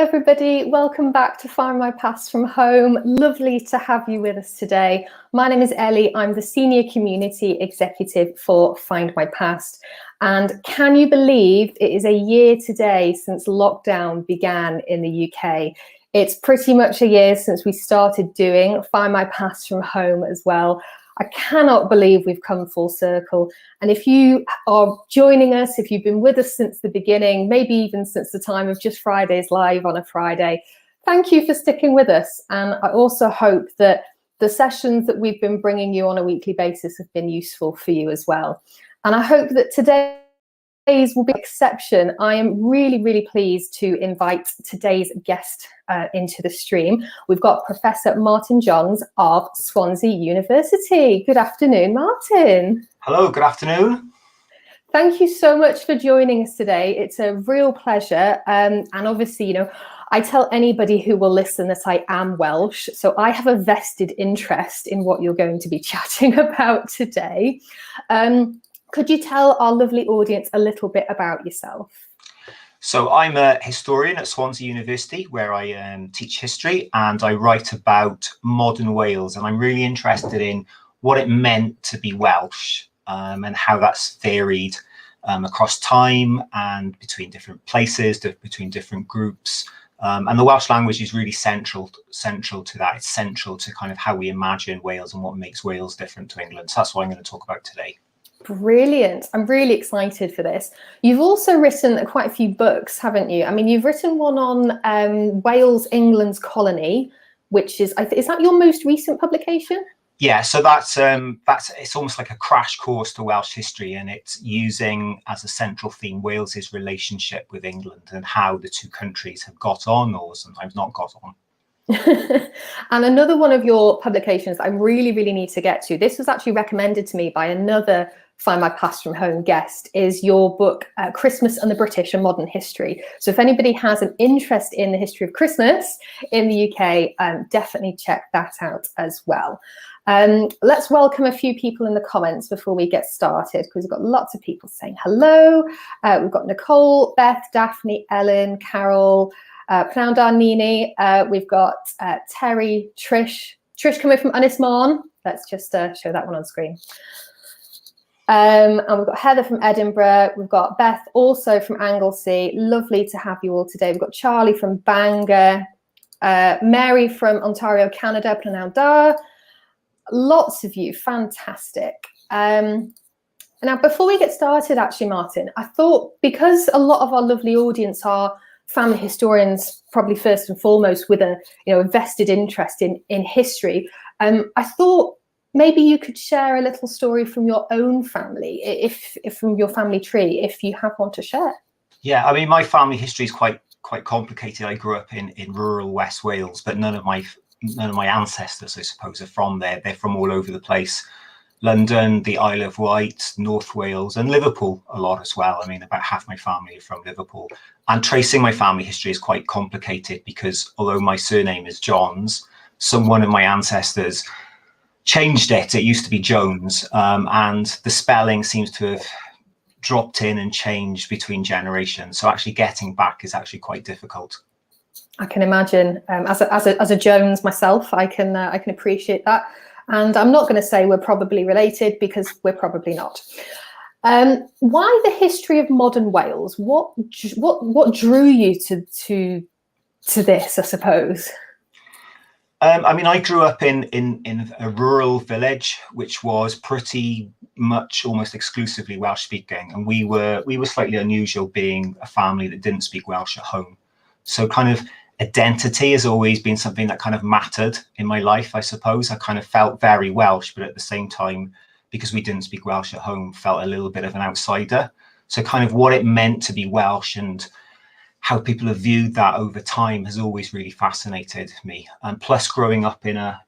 everybody. Welcome back to Findmypast from home. Lovely to have you with us today. My name is Ellie. I'm the Senior Community Executive for Findmypast. And can you believe it is a year today since lockdown began in the UK? It's pretty much a year since we started doing Findmypast from home as well. I cannot believe we've come full circle. And if you are joining us, if you've been with us since the beginning, maybe even since the time of Just Fridays Live on a Friday, thank you for sticking with us. And I also hope that the sessions that we've been bringing you on a weekly basis have been useful for you as well. And I hope that today's will be an exception. I am really pleased to invite today's guest into the stream. We've got Professor Martin Johns of Swansea University. Good afternoon, Martin. Hello, good afternoon. Thank you so much for joining us today. It's a real pleasure. And obviously, you know, I tell anybody who will listen that I am Welsh, so I have a vested interest in what you're going to be chatting about today. Could you tell our lovely audience a little bit about yourself? So I'm a historian at Swansea University, where I teach history and I write about modern Wales. And I'm really interested in what it meant to be Welsh and how that's varied across time and between different places, between different groups. And the Welsh language is really central to that. It's central to kind of how we imagine Wales and what makes Wales different to England. So that's what I'm going to talk about today. Brilliant. I'm really excited for this. You've also written quite a few books, haven't you? I mean, you've written one on Wales, England's colony, which is that your most recent publication? Yeah, so that's it's almost like a crash course to Welsh history, and it's using as a central theme Wales's relationship with England and how the two countries have got on or sometimes not got on. And another one of your publications I really need to get to, this was actually recommended to me by another Findmypast from home guest, is your book Christmas and the British, a Modern History. So if anybody has an interest in the history of Christmas in the UK, definitely check that out as well. Let's welcome a few people in the comments before we get started, because we've got lots of people saying hello. We've got Nicole, Beth, Daphne, Ellen, Carol, Pnawn Nini. We've got Terry, Trish coming from Ynys Môn. Let's just show that one on screen. And we've got Heather from Edinburgh. We've got Beth also from Anglesey. Lovely to have you all today. We've got Charlie from Bangor, Mary from Ontario, Canada, Pnawn Da. Lots of you, fantastic. Now, before we get started, actually, Martin, I thought, because a lot of our lovely audience are family historians, probably first and foremost, with a vested interest in history, I thought maybe you could share a little story from your own family, if from your family tree, if you have one to share. Yeah, I mean, my family history is quite complicated. I grew up in rural West Wales, but none of my ancestors, I suppose, are from there. They're from all over the place. London, the Isle of Wight, North Wales, and Liverpool a lot as well. I mean, about half my family are from Liverpool. And tracing my family history is quite complicated because although my surname is Johns, one of my ancestors changed it. It used to be Jones, and the spelling seems to have dropped in and changed between generations. So actually getting back is actually quite difficult. I can imagine. As a Jones myself, I can appreciate that. And I'm not going to say we're probably related, because we're probably not. Why the history of modern Wales? What drew you to this, I suppose? I mean, I grew up in a rural village, which was pretty much almost exclusively Welsh speaking, and we were slightly unusual, being a family that didn't speak Welsh at home. So kind of identity has always been something that kind of mattered in my life, I suppose. I kind of felt very Welsh, but at the same time, because we didn't speak Welsh at home, felt a little bit of an outsider. So kind of what it meant to be Welsh and how people have viewed that over time has always really fascinated me. And plus, growing up in a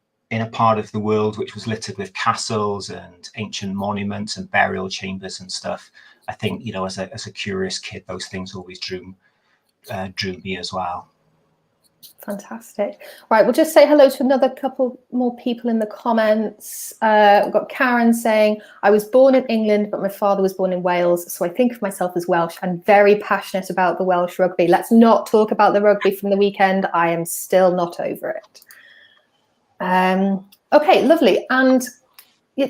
part of the world which was littered with castles and ancient monuments and burial chambers and stuff, I think, you know, as a curious kid, those things always drew me as well. Fantastic. Right, we'll just say hello to another couple more people in the comments. We've got Karen saying, I was born in England, but my father was born in Wales, so I think of myself as Welsh. I'm very passionate about the Welsh rugby. Let's not talk about the rugby from the weekend. I am still not over it. Okay, lovely. And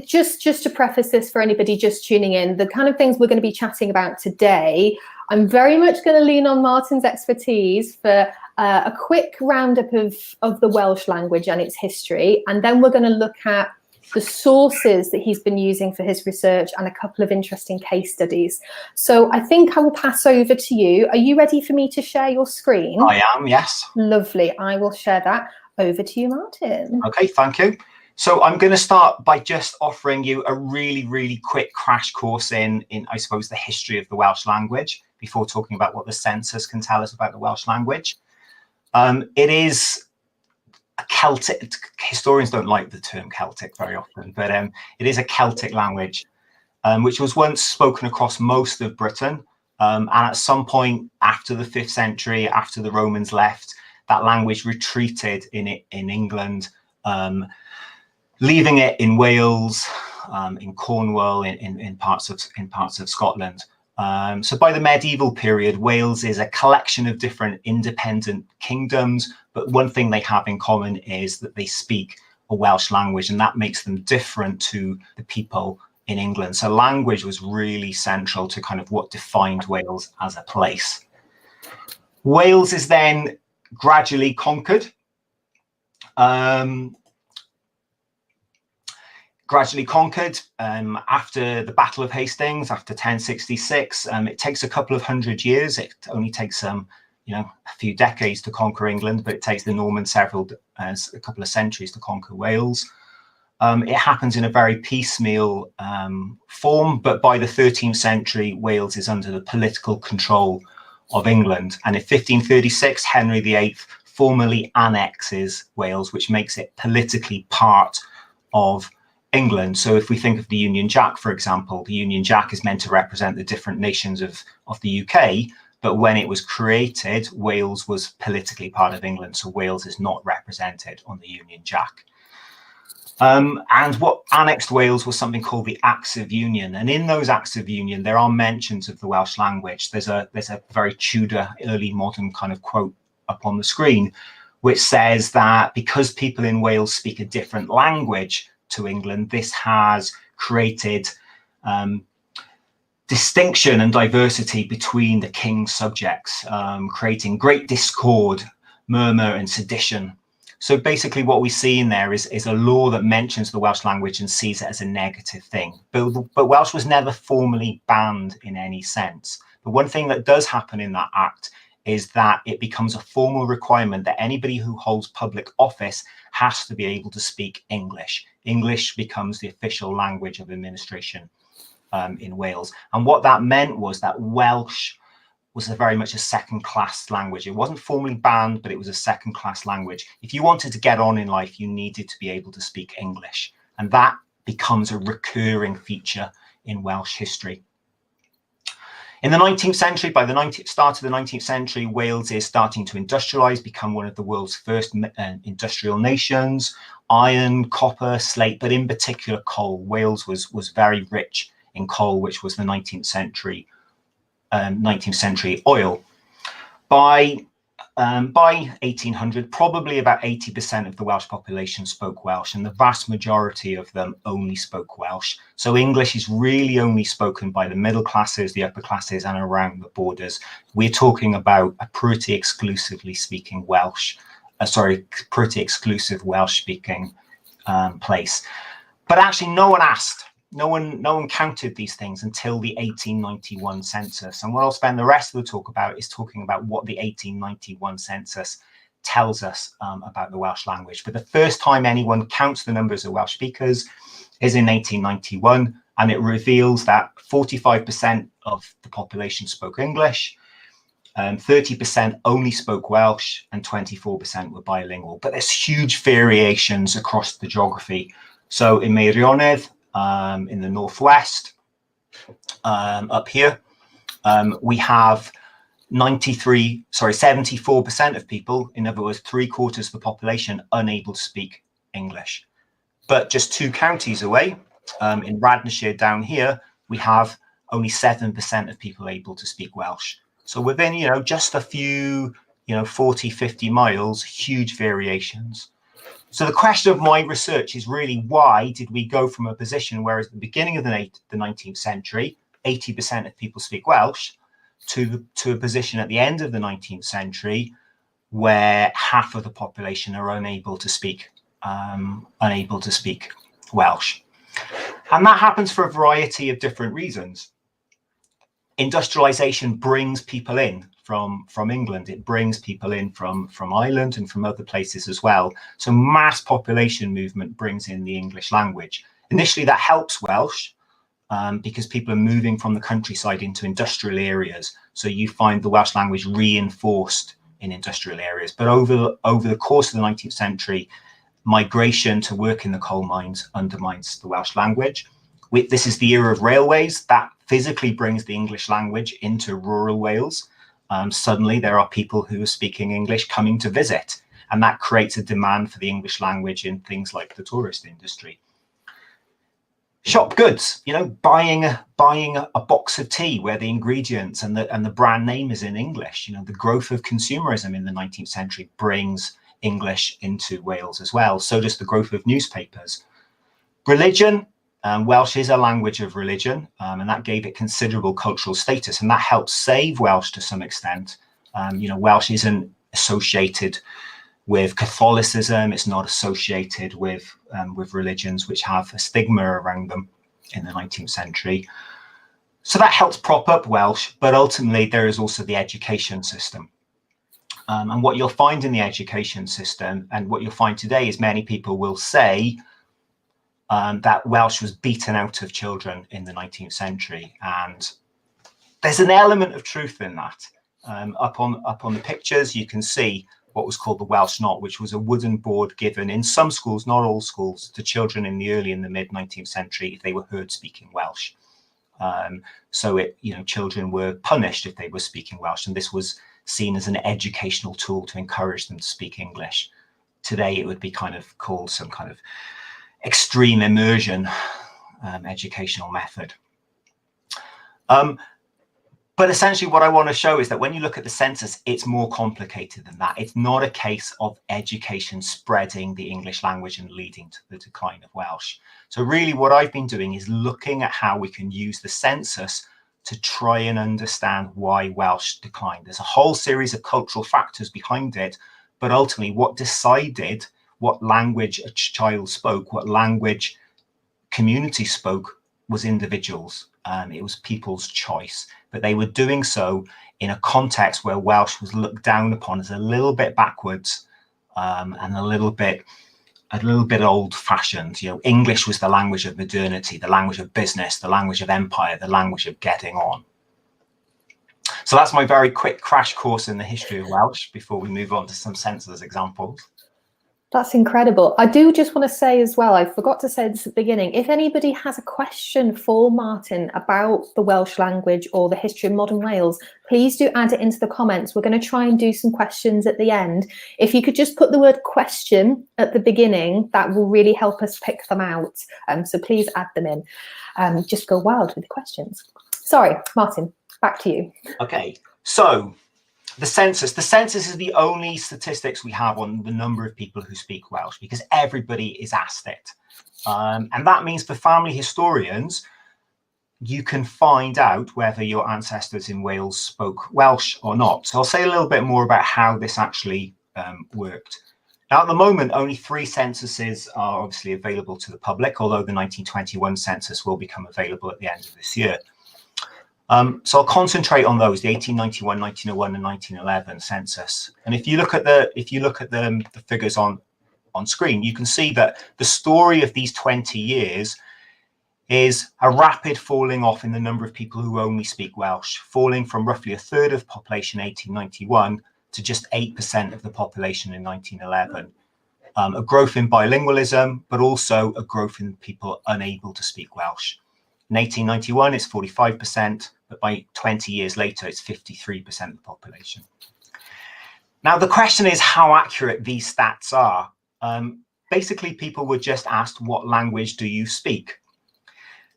just to preface this for anybody just tuning in, the kind of things we're going to be chatting about today, I'm very much going to lean on Martin's expertise for a quick roundup of the Welsh language and its history, and then we're going to look at the sources that he's been using for his research and a couple of interesting case studies. So I think I will pass over to you. Are you ready for me to share your screen? I am, yes. Lovely. I will share that. Over to you, Martin. Okay, thank you. So I'm going to start by just offering you a really, really quick crash course in I suppose, the history of the Welsh language before talking about what the census can tell us about the Welsh language. It is a Celtic, historians don't like the term Celtic very often, but it is a Celtic language, which was once spoken across most of Britain. And at some point after the 5th century, after the Romans left, that language retreated in England, leaving it in Wales, in Cornwall, in parts of Scotland. So by the medieval period, Wales is a collection of different independent kingdoms, but one thing they have in common is that they speak a Welsh language, and that makes them different to the people in England. So language was really central to kind of what defined Wales as a place. Wales is then gradually conquered. After the Battle of Hastings, after 1066. It takes a couple of hundred years. It only takes a few decades to conquer England, but it takes the Normans a couple of centuries to conquer Wales. It happens in a very piecemeal form, but by the 13th century, Wales is under the political control of England. And in 1536, Henry VIII formally annexes Wales, which makes it politically part of England. So if we think of the Union Jack, for example, the Union Jack is meant to represent the different nations of the UK, but when it was created, Wales was politically part of England, so Wales is not represented on the Union Jack. And what annexed Wales was something called the Acts of Union, and in those Acts of Union there are mentions of the Welsh language. There's a very Tudor, early modern kind of quote up on the screen, which says that because people in Wales speak a different language to England, this has created distinction and diversity between the king's subjects, creating great discord, murmur and sedition. So basically what we see in there is a law that mentions the Welsh language and sees it as a negative thing. But Welsh was never formally banned in any sense. But one thing that does happen in that act is that it becomes a formal requirement that anybody who holds public office has to be able to speak English. English becomes the official language of administration in Wales. And what that meant was that Welsh was very much a second-class language. It wasn't formally banned, but it was a second-class language. If you wanted to get on in life, you needed to be able to speak English. And that becomes a recurring feature in Welsh history. In the 19th century, by the start of the 19th century, Wales is starting to industrialize, become one of the world's first industrial nations. Iron, copper, slate, but in particular coal. Wales was very rich in coal, which was the 19th century oil. By 1800, probably about 80% of the Welsh population spoke Welsh, and the vast majority of them only spoke Welsh. So English is really only spoken by the middle classes, the upper classes, and around the borders. We're talking about a pretty exclusively speaking Welsh, pretty exclusive Welsh speaking place. But actually no one asked. No one counted these things until the 1891 census. And what I'll spend the rest of the talk about is talking about what the 1891 census tells us about the Welsh language. For the first time anyone counts the numbers of Welsh speakers is in 1891, and it reveals that 45% of the population spoke English, 30% only spoke Welsh, and 24% were bilingual. But there's huge variations across the geography. So in Meirionnydd, in the northwest, up here, we have 74% of people, in other words, 3/4 of the population, unable to speak English. But just 2 counties away, in Radnorshire down here, we have only 7% of people able to speak Welsh. So within, just a few, 40, 50 miles, huge variations. So the question of my research is really, why did we go from a position where at the beginning of the 19th century, 80% of people speak Welsh, to a position at the end of the 19th century where half of the population are unable to speak Welsh. And that happens for a variety of different reasons. Industrialisation brings people in from England. It brings people in from Ireland and from other places as well. So mass population movement brings in the English language. Initially, that helps Welsh because people are moving from the countryside into industrial areas. So you find the Welsh language reinforced in industrial areas. But over the course of the 19th century, migration to work in the coal mines undermines the Welsh language. This is the era of railways that physically brings the English language into rural Wales. Suddenly there are people who are speaking English coming to visit, and that creates a demand for the English language in things like the tourist industry. Shop goods, buying a box of tea where the ingredients and the brand name is in English. The growth of consumerism in the 19th century brings English into Wales as well. So does the growth of newspapers. Religion. Welsh is a language of religion, and that gave it considerable cultural status, and that helped save Welsh to some extent. Welsh isn't associated with Catholicism. It's not associated with religions which have a stigma around them in the 19th century. So that helps prop up Welsh, but ultimately there is also the education system. And what you'll find in the education system, and what you'll find today, is many people will say that Welsh was beaten out of children in the 19th century, and there's an element of truth in that. Up on the pictures, you can see what was called the Welsh Knot, which was a wooden board given in some schools, not all schools, to children in the early and the mid 19th century if they were heard speaking Welsh. Children were punished if they were speaking Welsh, and this was seen as an educational tool to encourage them to speak English. Today, it would be kind of called some kind of extreme immersion educational method. But essentially what I want to show is that when you look at the census, it's more complicated than that. It's not a case of education spreading the English language and leading to the decline of Welsh. So really what I've been doing is looking at how we can use the census to try and understand why Welsh declined. There's a whole series of cultural factors behind it, but ultimately what decided what language a child spoke, what language community spoke, was individuals. It was people's choice, but they were doing so in a context where Welsh was looked down upon as a little bit backwards and a little bit old-fashioned. English was the language of modernity, the language of business, the language of empire, the language of getting on. So that's my very quick crash course in the history of Welsh before we move on to some census examples. That's incredible. I do just want to say as well, I forgot to say this at the beginning, if anybody has a question for Martin about the Welsh language or the history of modern Wales, please do add it into the comments. We're going to try and do some questions at the end. If you could just put the word question at the beginning, that will really help us pick them out. So please add them in. Just go wild with the questions. Sorry, Martin, back to you. Okay, so the census is the only statistics we have on the number of people who speak Welsh, because everybody is asked it. And that means for family historians, you can find out whether your ancestors in Wales spoke Welsh or not. So I'll say a little bit more about how this actually worked. Now, at the moment, only 3 censuses are obviously available to the public, although the 1921 census will become available at the end of this year. So I'll concentrate on those: the 1891, 1901, and 1911 census. And if you look at the figures on screen, you can see that the story of these 20 years is a rapid falling off in the number of people who only speak Welsh, falling from roughly a third of the population in 1891 to just 8% of the population in 1911. A growth in bilingualism, but also a growth in people unable to speak Welsh. In 1891, it's 45%, but by 20 years later, it's 53% of the population. Now, the question is how accurate these stats are. Basically, people were just asked, what language do you speak?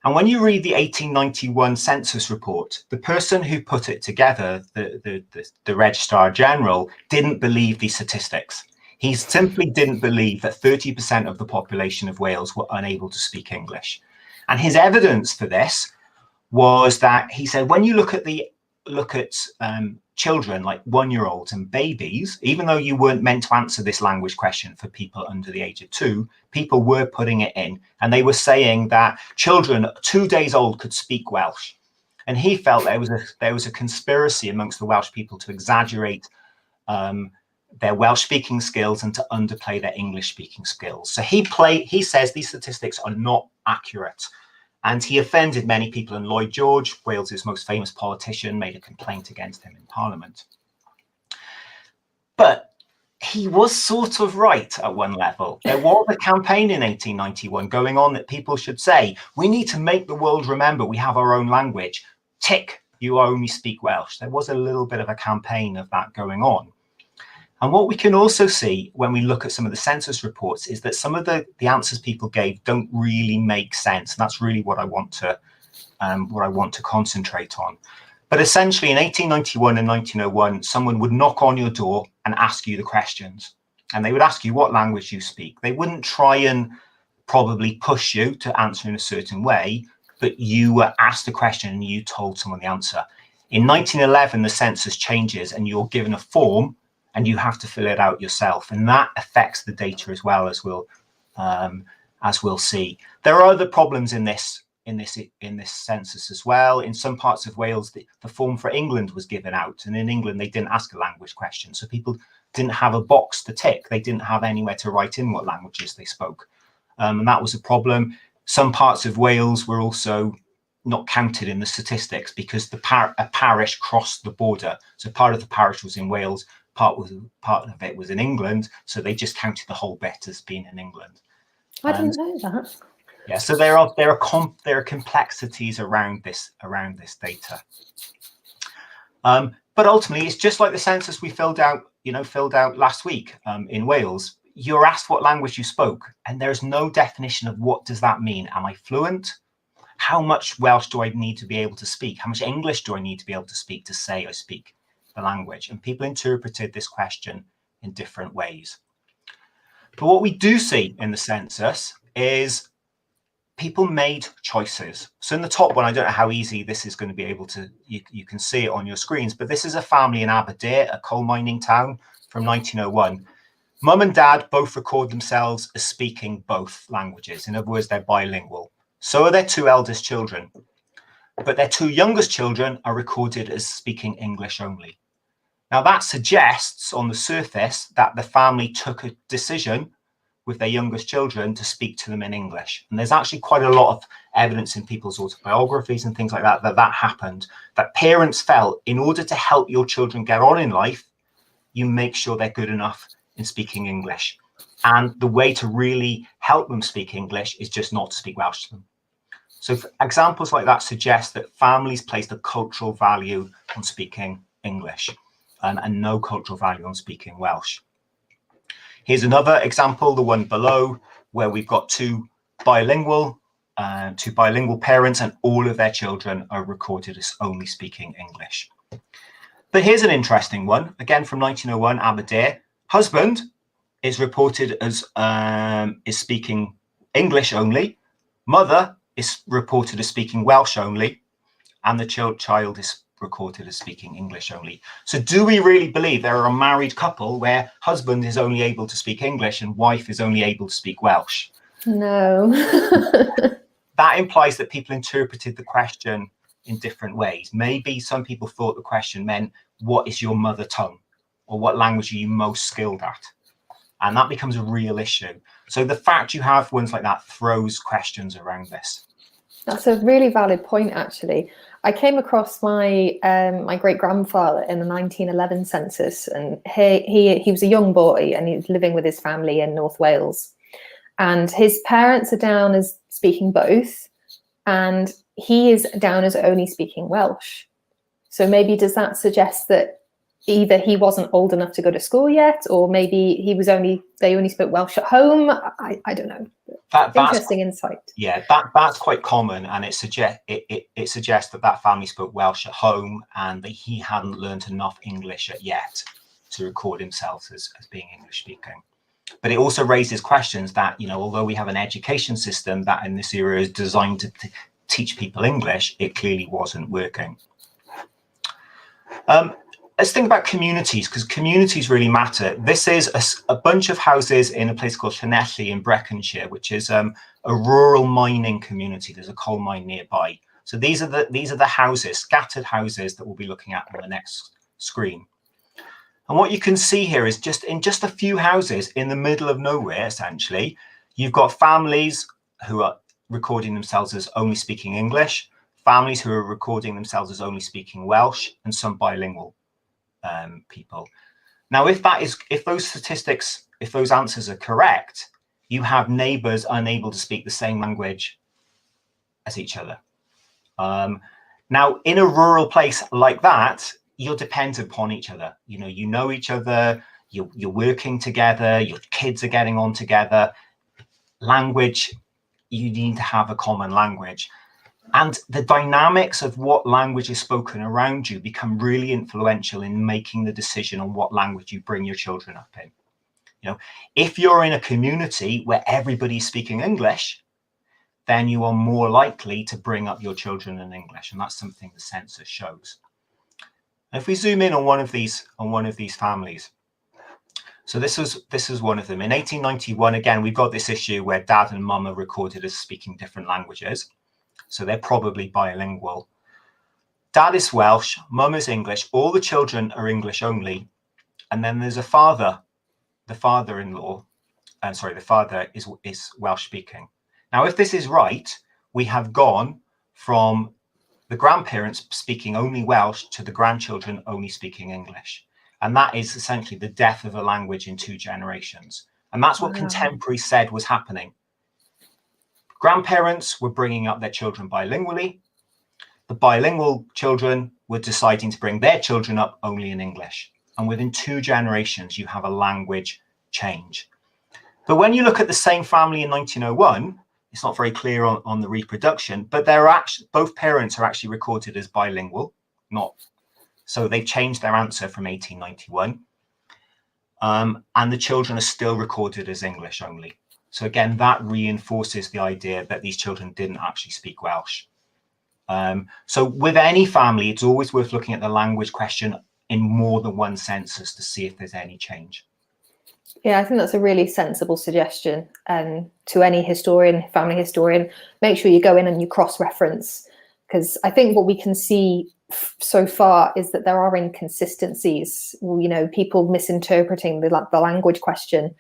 And when you read the 1891 census report, the person who put it together, the Registrar General, didn't believe these statistics. He simply didn't believe that 30% of the population of Wales were unable to speak English. And his evidence for this was that he said, when you look at children like 1-year-olds and babies, even though you weren't meant to answer this language question for people under the age of 2, people were putting it in, and they were saying that children 2 days old could speak Welsh. And he felt there was a conspiracy amongst the Welsh people to exaggerate their Welsh speaking skills and to underplay their English speaking skills. So he says these statistics are not accurate. And he offended many people, and Lloyd George, Wales's most famous politician, made a complaint against him in Parliament. But he was sort of right at one level. There was a campaign in 1891 going on that people should say, we need to make the world remember we have our own language. Tick, you only speak Welsh. There was a little bit of a campaign of that going on. And what we can also see when we look at some of the census reports is that some of the answers people gave don't really make sense. And that's really what I want to concentrate on. But essentially in 1891 and 1901, someone would knock on your door and ask you the questions. And they would ask you what language you speak. They wouldn't try and probably push you to answer in a certain way, but you were asked a question and you told someone the answer. In 1911, the census changes and you're given a form and you have to fill it out yourself, and that affects the data as well, as we'll see. There are other problems in this census as well. In some parts of Wales, the form for England was given out, and in England they didn't ask a language question, so people didn't have a box to tick. They didn't have anywhere to write in what languages they spoke, and that was a problem. Some parts of Wales were also not counted in the statistics because a parish crossed the border, so part of the parish was in Wales. Part of it was in England, so they just counted the whole bit as being in England. I didn't know that. Yeah, so there are complexities around this data. But ultimately, it's just like the census we filled out last week in Wales. You're asked what language you spoke, and there's no definition of what does that mean. Am I fluent? How much Welsh do I need to be able to speak? How much English do I need to be able to speak to say I speak the language? And people interpreted this question in different ways. But what we do see in the census is people made choices. So in the top one, I don't know how easy this is going to be able to, you can see it on your screens, but this is a family in Aberdare, a coal mining town, from 1901. Mum and dad both record themselves as speaking both languages. In other words, they're bilingual. So are their 2 eldest children. But their 2 youngest children are recorded as speaking English only. Now that suggests on the surface that the family took a decision with their youngest children to speak to them in English. And there's actually quite a lot of evidence in people's autobiographies and things like that, that happened, that parents felt in order to help your children get on in life, you make sure they're good enough in speaking English. And the way to really help them speak English is just not to speak Welsh to them. So examples like that suggest that families placed a cultural value on speaking English and no cultural value on speaking Welsh. Here's another example, the one below, where we've got two bilingual parents and all of their children are recorded as only speaking English. But here's an interesting one, again from 1901, Aberdare. Husband is reported as is speaking English only. Mother is reported as speaking Welsh only, and the child is recorded as speaking English only. So do we really believe there are a married couple where husband is only able to speak English and wife is only able to speak Welsh? No. That implies that people interpreted the question in different ways. Maybe some people thought the question meant, what is your mother tongue? Or what language are you most skilled at? And that becomes a real issue. So the fact you have ones like that throws questions around this. That's a really valid point, actually. I came across my my great-grandfather in the 1911 census, and he was a young boy and he was living with his family in North Wales. And his parents are down as speaking both, and he is down as only speaking Welsh. So maybe does that suggest that either he wasn't old enough to go to school yet, or maybe they only spoke Welsh at home? I don't know. Interesting insight. Yeah, that's quite common, and it suggests that family spoke Welsh at home and that he hadn't learned enough English yet to record himself as being English speaking. But it also raises questions that, although we have an education system that in this era is designed to teach people English, it clearly wasn't working. Let's think about communities, because communities really matter. This is a bunch of houses in a place called Llanelli in Breconshire, which is a rural mining community. There's a coal mine nearby. So these are the houses, scattered houses, that we'll be looking at on the next screen. And what you can see here is just a few houses in the middle of nowhere, essentially, you've got families who are recording themselves as only speaking English, families who are recording themselves as only speaking Welsh, and some bilingual people. Now, if those answers are correct, you have neighbours unable to speak the same language as each other. Now, in a rural place like that, you're dependent upon each other. You know each other, you're working together, your kids are getting on together. Language, you need to have a common language. And the dynamics of what language is spoken around you become really influential in making the decision on what language you bring your children up in. If you're in a community where everybody's speaking English, then you are more likely to bring up your children in English. And that's something the census shows. If we zoom in on one of these families, so this is one of them. In 1891, again, we've got this issue where dad and mum are recorded as speaking different languages. So they're probably bilingual. Dad is Welsh, mum is English. All the children are English only. And then there's a father. The father is Welsh speaking. Now, if this is right, we have gone from the grandparents speaking only Welsh to the grandchildren only speaking English. And that is essentially the death of a language in 2 generations. And that's what contemporaries said was happening. Grandparents were bringing up their children bilingually. The bilingual children were deciding to bring their children up only in English. And within 2 generations, you have a language change. But when you look at the same family in 1901, it's not very clear on the reproduction, but both parents are actually recorded as bilingual, so they've changed their answer from 1891. And the children are still recorded as English only. So again, that reinforces the idea that these children didn't actually speak Welsh. So with any family, it's always worth looking at the language question in more than one census to see if there's any change. Yeah, I think that's a really sensible suggestion to any historian, family historian. Make sure you go in and you cross-reference, because I think what we can see so far is that there are inconsistencies, people misinterpreting the language question.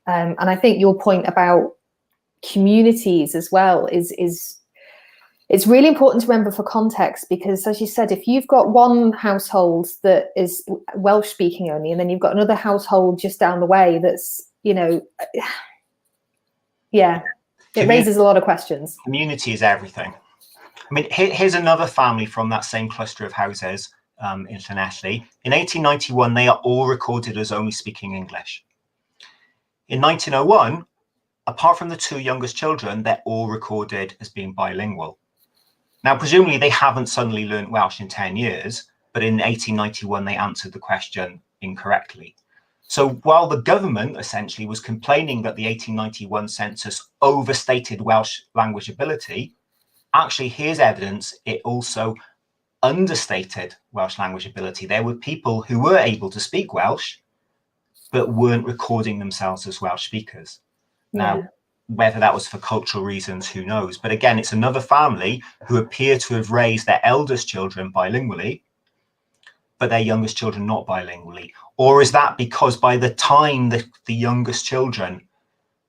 And I think your point about communities as well is it's really important to remember for context, because as you said, if you've got one household that is Welsh speaking only, and then you've got another household just down the way that's, it raises a lot of questions. Community is everything. I mean, here's another family from that same cluster of houses in Llanelli. In 1891, they are all recorded as only speaking English. In 1901, apart from the 2 youngest children, they're all recorded as being bilingual. Now, presumably, they haven't suddenly learned Welsh in 10 years, but in 1891, they answered the question incorrectly. So while the government essentially was complaining that the 1891 census overstated Welsh language ability, actually, here's evidence it also understated Welsh language ability. There were people who were able to speak Welsh, but weren't recording themselves as Welsh speakers. Now, whether that was for cultural reasons, who knows? But again, it's another family who appear to have raised their eldest children bilingually, but their youngest children not bilingually. Or is that because by the time the youngest children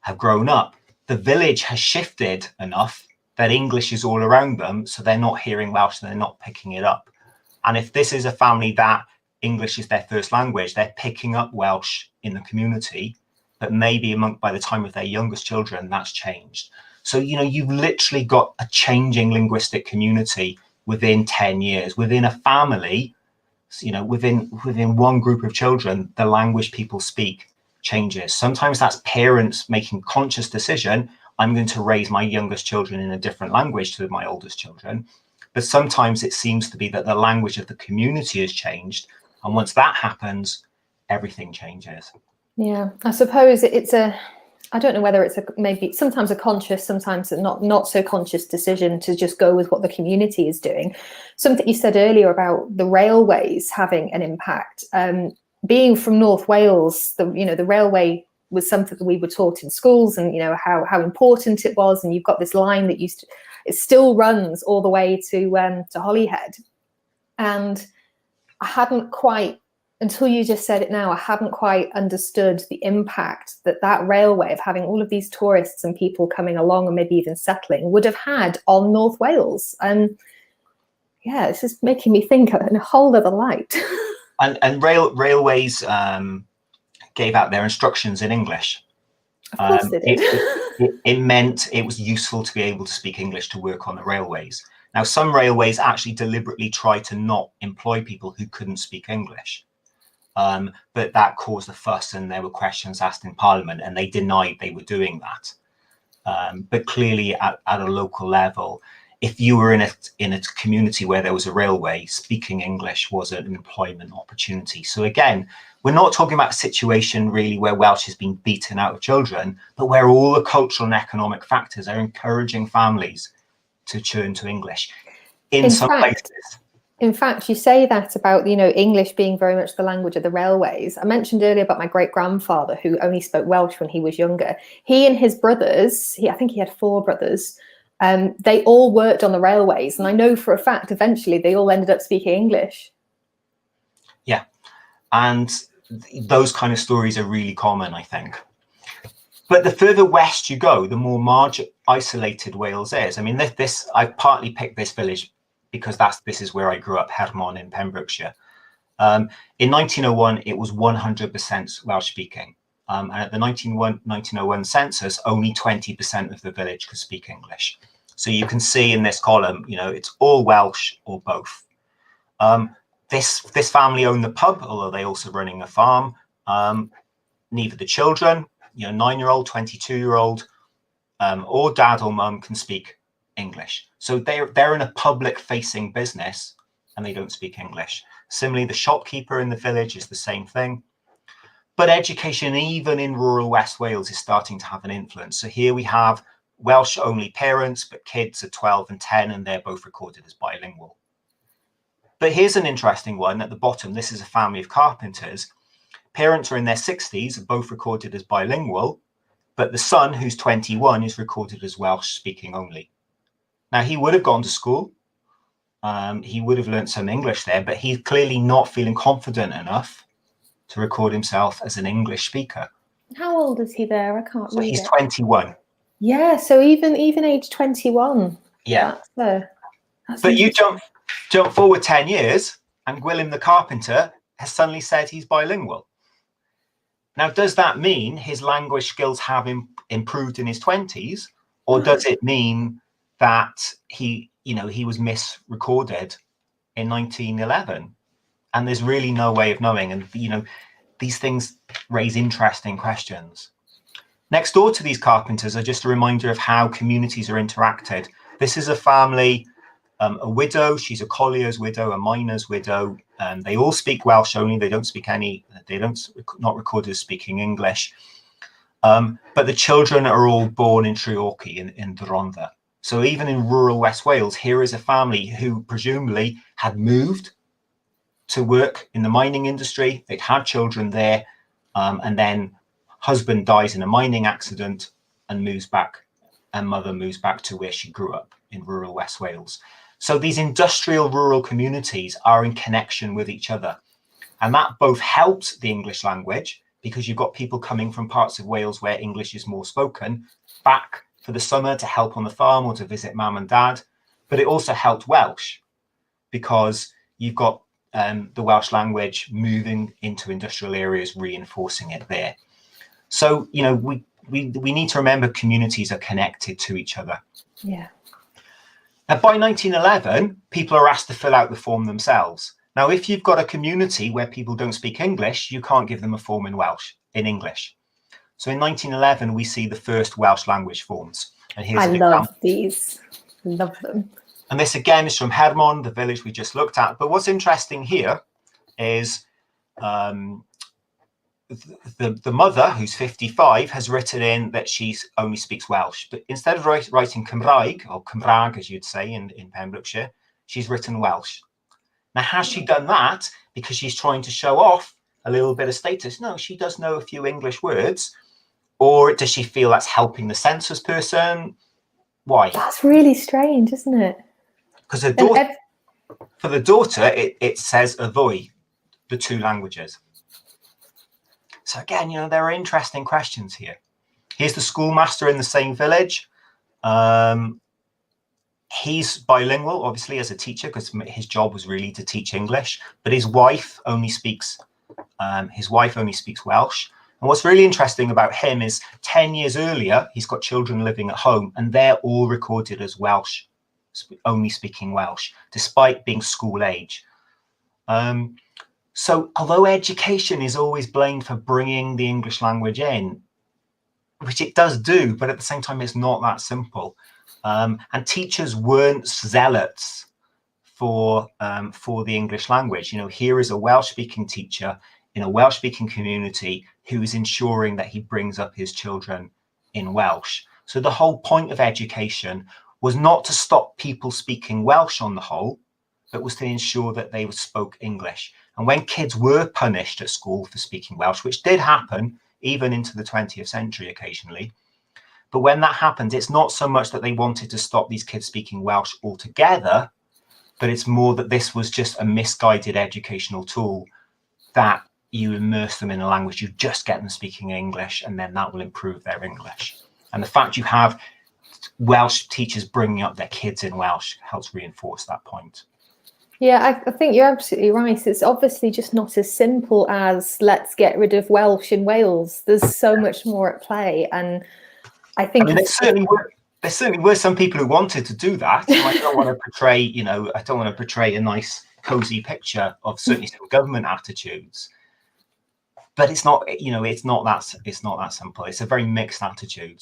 have grown up, the village has shifted enough that English is all around them, so they're not hearing Welsh and they're not picking it up? And if this is a family that English is their first language, they're picking up Welsh in the community, but maybe by the time of their youngest children, that's changed. So, you've literally got a changing linguistic community within 10 years, within a family, within one group of children, the language people speak changes. Sometimes that's parents making conscious decision, I'm going to raise my youngest children in a different language to my oldest children. But sometimes it seems to be that the language of the community has changed. And once that happens, everything changes. Yeah, I suppose I don't know whether it's maybe sometimes a conscious, sometimes a not so conscious decision to just go with what the community is doing. Something you said earlier about the railways having an impact. Being from North Wales, the railway was something that we were taught in schools, and how important it was. And you've got this line that it still runs all the way to Holyhead, and I hadn't quite, until you just said it now, I hadn't quite understood the impact that railway of having all of these tourists and people coming along and maybe even settling would have had on North Wales. And yeah, this is making me think in a whole other light. And railways gave out their instructions in English. Of course they did. It meant it was useful to be able to speak English to work on the railways. Now, some railways actually deliberately tried to not employ people who couldn't speak English. But that caused a fuss, and there were questions asked in Parliament, and they denied they were doing that. But clearly, at a local level, if you were in a community where there was a railway, speaking English was an employment opportunity. So again, we're not talking about a situation really where Welsh has been beaten out of children, but where all the cultural and economic factors are encouraging families to turn to English. In some places. In fact, you say that about, English being very much the language of the railways. I mentioned earlier about my great-grandfather who only spoke Welsh when he was younger. He and his brothers, I think he had 4 brothers, they all worked on the railways. And I know for a fact, eventually, they all ended up speaking English. Yeah. And those kind of stories are really common, I think. But the further west you go, the more isolated Wales is. I mean, I partly picked this village because this is where I grew up, Hermon in Pembrokeshire. In 1901, it was 100% Welsh speaking. And at the 1901 census, only 20% of the village could speak English. So you can see in this column, it's all Welsh or both. This family owned the pub, although they also running a farm. Neither the children, 9-year-old, 22-year-old, or dad or mum can speak English. So they're in a public-facing business, and they don't speak English. Similarly, the shopkeeper in the village is the same thing. But education, even in rural West Wales, is starting to have an influence. So here we have Welsh-only parents, but kids are 12 and 10, and they're both recorded as bilingual. But here's an interesting one at the bottom. This is a family of carpenters. Parents are in their 60s, both recorded as bilingual, but the son, who's 21, is recorded as Welsh-speaking only. Now, he would have gone to school. He would have learned some English there, but he's clearly not feeling confident enough to record himself as an English speaker. How old is he there? I can't read He's it. 21. Yeah, so even age 21. Yeah. That's but you jump forward 10 years, and Gwilym the carpenter has suddenly said he's bilingual. Now, does that mean his language skills have improved in his 20s, or does it mean that he was misrecorded in 1911? And there's really no way of knowing. And, these things raise interesting questions. Next door to these carpenters are just a reminder of how communities are interacted. This is a family, a widow, she's a collier's widow, a miner's widow. They all speak Welsh only. They don't speak not recorded as speaking English. But the children are all born in Treorchy in Rhondda. So even in rural West Wales, here is a family who presumably had moved to work in the mining industry. They'd had children there, and then husband dies in a mining accident and moves back, and mother moves back to where she grew up in rural West Wales. So these industrial rural communities are in connection with each other. And that both helps the English language, because you've got people coming from parts of Wales where English is more spoken back for the summer to help on the farm or to visit mum and dad. But it also helped Welsh, because you've got the Welsh language moving into industrial areas, reinforcing it there. So, we need to remember communities are connected to each other. Yeah. Now, by 1911, people are asked to fill out the form themselves. Now, if you've got a community where people don't speak English, you can't give them a form in Welsh, in English. So in 1911, we see the first Welsh language forms. And here's I an love example. these. Love them. And this again is from Hermon, the village we just looked at. But what's interesting here is the mother, who's 55, has written in that she only speaks Welsh. But instead of writing Cymraeg, or Cymraeg, as you'd say in Pembrokeshire, she's written Welsh. Now, has she done that because she's trying to show off a little bit of status? No, she does know a few English words. Or does she feel that's helping the census person? Why? That's really strange, isn't it? Because for the daughter, it says Avoy, the two languages. So again, there are interesting questions here. Here's the schoolmaster in the same village. He's bilingual, obviously, as a teacher, because his job was really to teach English. But his wife only speaks Welsh. And what's really interesting about him is 10 years earlier, he's got children living at home, and they're all recorded as Welsh, only speaking Welsh, despite being school age. So although education is always blamed for bringing the English language in, which it does do, but at the same time, it's not that simple. And teachers weren't zealots for the English language. Here is a Welsh-speaking teacher in a Welsh-speaking community who is ensuring that he brings up his children in Welsh. So the whole point of education was not to stop people speaking Welsh on the whole, but was to ensure that they spoke English. And when kids were punished at school for speaking Welsh, which did happen even into the 20th century occasionally, but when that happened, it's not so much that they wanted to stop these kids speaking Welsh altogether, but it's more that this was just a misguided educational tool that you immerse them in a language, you just get them speaking English, and then that will improve their English. And the fact you have Welsh teachers bringing up their kids in Welsh helps reinforce that point. Yeah, I think you're absolutely right. It's obviously just not as simple as let's get rid of Welsh in Wales. There's so much more at play, and I think there certainly were some people who wanted to do that. So I don't want to portray, I don't want to portray a nice, cozy picture of certainly some government attitudes. But it's not, it's not that simple. It's a very mixed attitude.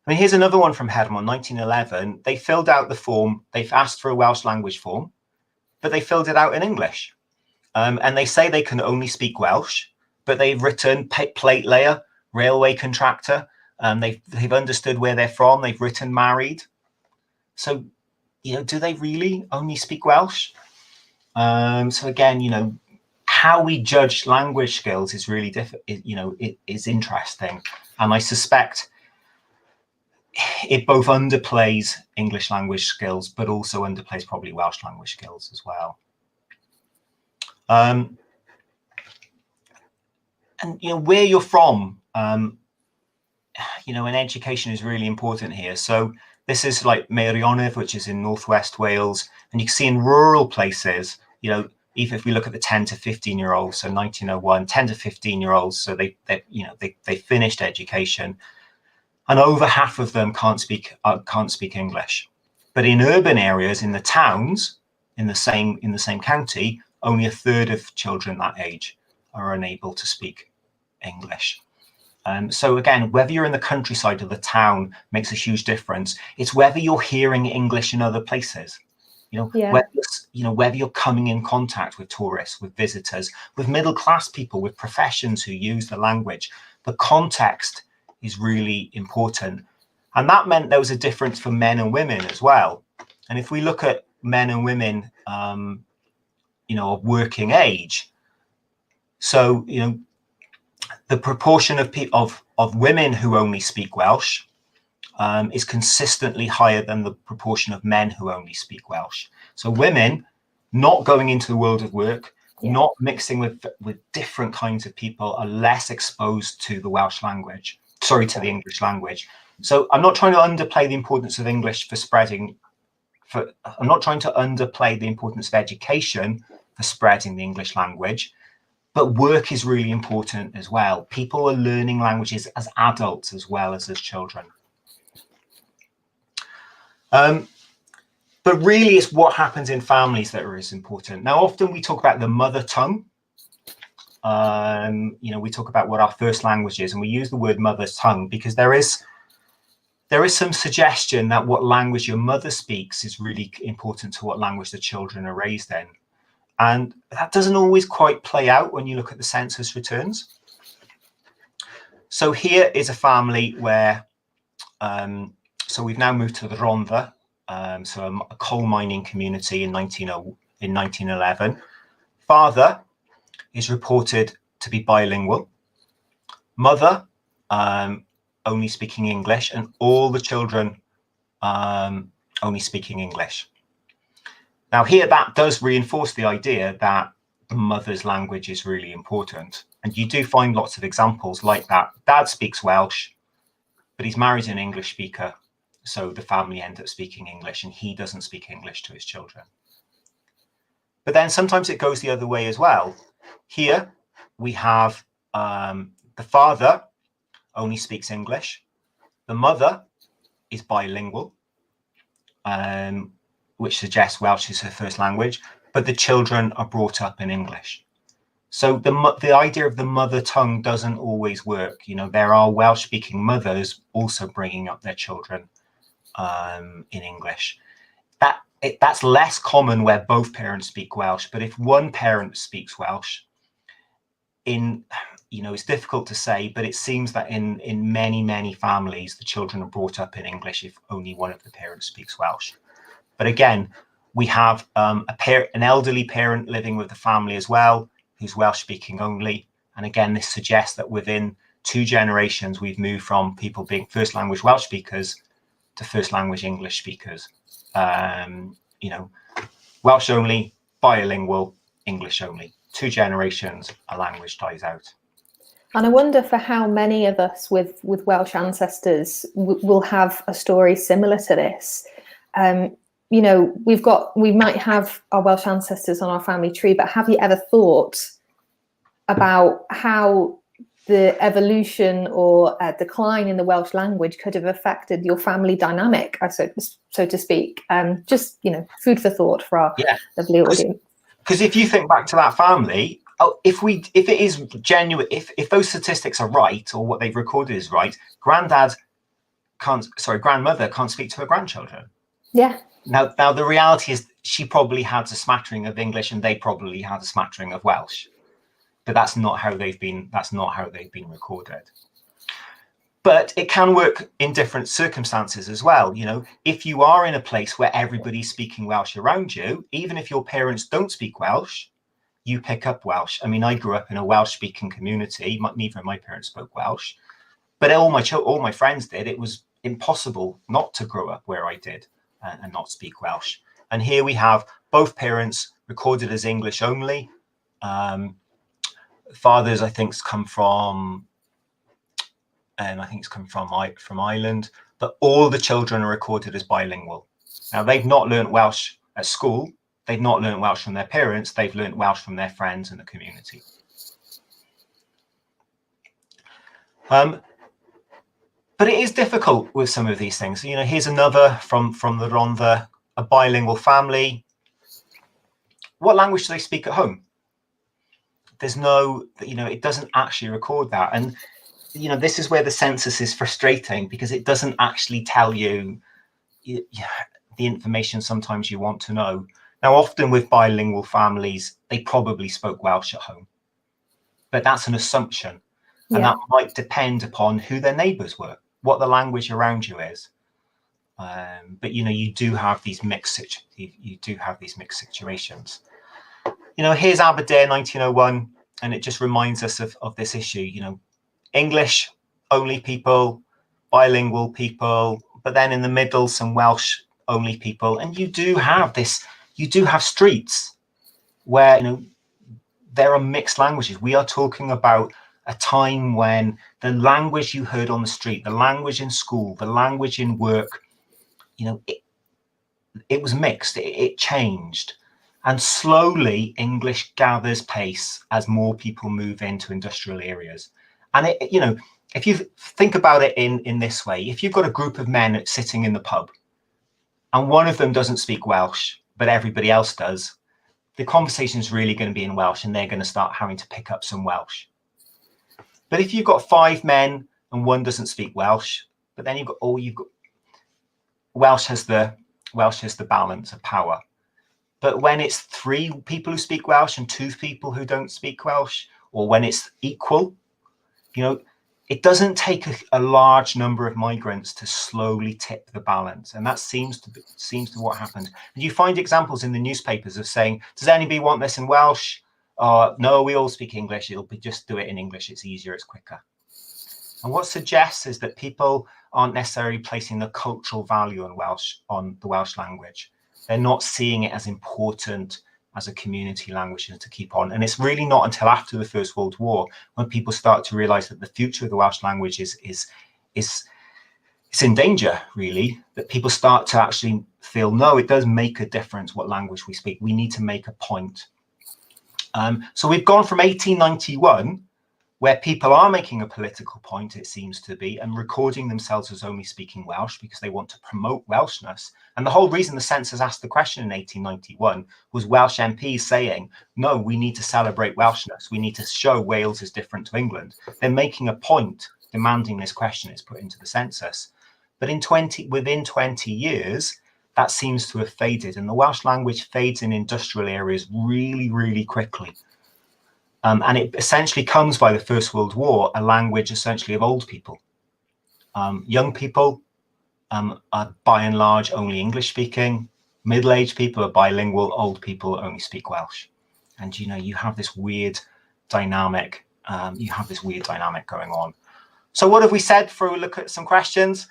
I mean, here's another one from Hermon, 1911. They filled out the form. They've asked for a Welsh language form, but they filled it out in English. And they say they can only speak Welsh, but they've written plate layer, railway contractor. They've understood where they're from. They've written married. So, do they really only speak Welsh? So again, how we judge language skills is really different. It is interesting, and I suspect it both underplays English language skills, but also underplays probably Welsh language skills as well. And where you're from, and education is really important here. So this is like Meirionnydd, which is in northwest Wales, and you can see in rural places, even if we look at the 10 to 15-year-olds, so 1901, 10 to 15-year-olds, so they finished education, and over half of them can't speak English. But in urban areas, in the towns, in the same county, only a third of children that age are unable to speak English. So again, whether you're in the countryside or the town makes a huge difference. It's whether you're hearing English in other places. Whether you're coming in contact with tourists, with visitors, with middle-class people, with professions who use the language, the context is really important. And that meant there was a difference for men and women as well. And if we look at men and women, of working age, so, the proportion of women who only speak Welsh is consistently higher than the proportion of men who only speak Welsh. So women not going into the world of work, not mixing with different kinds of people, are less exposed to the Welsh language, to the English language. So I'm not trying to underplay the importance of English for spreading, I'm not trying to underplay the importance of education for spreading the English language, But work is really important as well. People are learning languages as adults as well as children. But really, it's what happens in families that is important. Now, often we talk about the mother tongue. We talk about what our first language is, and we use the word mother's tongue because there is some suggestion that what language your mother speaks is really important to what language the children are raised in. And that doesn't always quite play out when you look at the census returns. So here is a family where, so we've now moved to the Rhondda, so a coal mining community in 1911. Father is reported to be bilingual. Mother, only speaking English, and all the children only speaking English. Now here, that does reinforce the idea that the mother's language is really important. And you do find lots of examples like that. Dad speaks Welsh, but he's married an English speaker. So the family end up speaking English, and he doesn't speak English to his children. But then sometimes it goes the other way as well. Here we have the father only speaks English. The mother is bilingual, which suggests Welsh is her first language, but the children are brought up in English. So the idea of the mother tongue doesn't always work. There are Welsh-speaking mothers also bringing up their children in English. That's less common where both parents speak Welsh, but if one parent speaks Welsh, it's difficult to say, but it seems that in many families, the children are brought up in English if only one of the parents speaks Welsh. But again, we have an elderly parent living with the family as well, who's Welsh speaking only. And again, this suggests that within 2 generations, we've moved from people being first language Welsh speakers to first language English speakers. Welsh only, bilingual, English only. 2 generations, a language dies out. And I wonder for how many of us with Welsh ancestors will have a story similar to this. We might have our Welsh ancestors on our family tree, but have you ever thought about how the evolution or decline in the Welsh language could have affected your family dynamic, so to speak? Just, food for thought for our lovely audience. Because if you think back to that family, if it is genuine, if those statistics are right, or what they've recorded is right, grandmother can't speak to her grandchildren. Yeah. Now the reality is she probably had a smattering of English, and they probably had a smattering of Welsh, but that's not how they've been recorded. But it can work in different circumstances as well. If you are in a place where everybody's speaking Welsh around you, even if your parents don't speak Welsh, you pick up Welsh. I mean, I grew up in a Welsh-speaking community. Neither of my parents spoke Welsh, but all my friends did. It was impossible not to grow up where I did and not speak Welsh. And here we have both parents recorded as English only. Fathers, I think, come from from Ireland, but all the children are recorded as bilingual. Now, they've not learnt Welsh at school. They've not learnt Welsh from their parents. They've learnt Welsh from their friends and the community. But it is difficult with some of these things. Here's another from the Rhondda, a bilingual family. What language do they speak at home? There's no, it doesn't actually record that. And this is where the census is frustrating, because it doesn't actually tell you the information sometimes you want to know. Now, often with bilingual families, they probably spoke Welsh at home, but that's an assumption. And that might depend upon who their neighbours were, what the language around you is. But, you do have these mixed situations. Here's Aberdare, 1901, and it just reminds us of this issue. English only people, bilingual people, but then in the middle, some Welsh only people. And you do have streets where, there are mixed languages. We are talking about a time when the language you heard on the street, the language in school, the language in work, it was mixed, it changed. And slowly English gathers pace as more people move into industrial areas. And it, you know, if you think about it in this way, if you've got a group of men sitting in the pub and one of them doesn't speak Welsh, but everybody else does, the conversation is really going to be in Welsh and they're going to start having to pick up some Welsh. But if you've got 5 men and one doesn't speak Welsh, but then you've got Welsh has the balance of power. But when it's 3 people who speak Welsh and 2 people who don't speak Welsh, or when it's equal, you know, it doesn't take a large number of migrants to slowly tip the balance. And that seems to what happened. And you find examples in the newspapers of saying, does anybody want this in Welsh? No, we all speak English. It'll be just do it in English. It's easier, it's quicker. And what suggests is that people aren't necessarily placing the cultural value on the Welsh language. They're not seeing it as important as a community language to keep on. And it's really not until after the First World War when people start to realize that the future of the Welsh language is in danger, really, that people start to actually feel, no, it does make a difference what language we speak. We need to make a point. So we've gone from 1891, where people are making a political point, it seems to be, and recording themselves as only speaking Welsh because they want to promote Welshness. And the whole reason the census asked the question in 1891 was Welsh MPs saying, no, we need to celebrate Welshness. We need to show Wales is different to England. They're making a point, demanding this question is put into the census. But within 20 years, that seems to have faded. And the Welsh language fades in industrial areas really, really quickly. And it essentially comes by the First World War, a language essentially of old people. Young people are by and large only English speaking. Middle-aged people are bilingual. Old people only speak Welsh. And, you know, you have this weird dynamic. Going on. So what have we said before we look at some questions?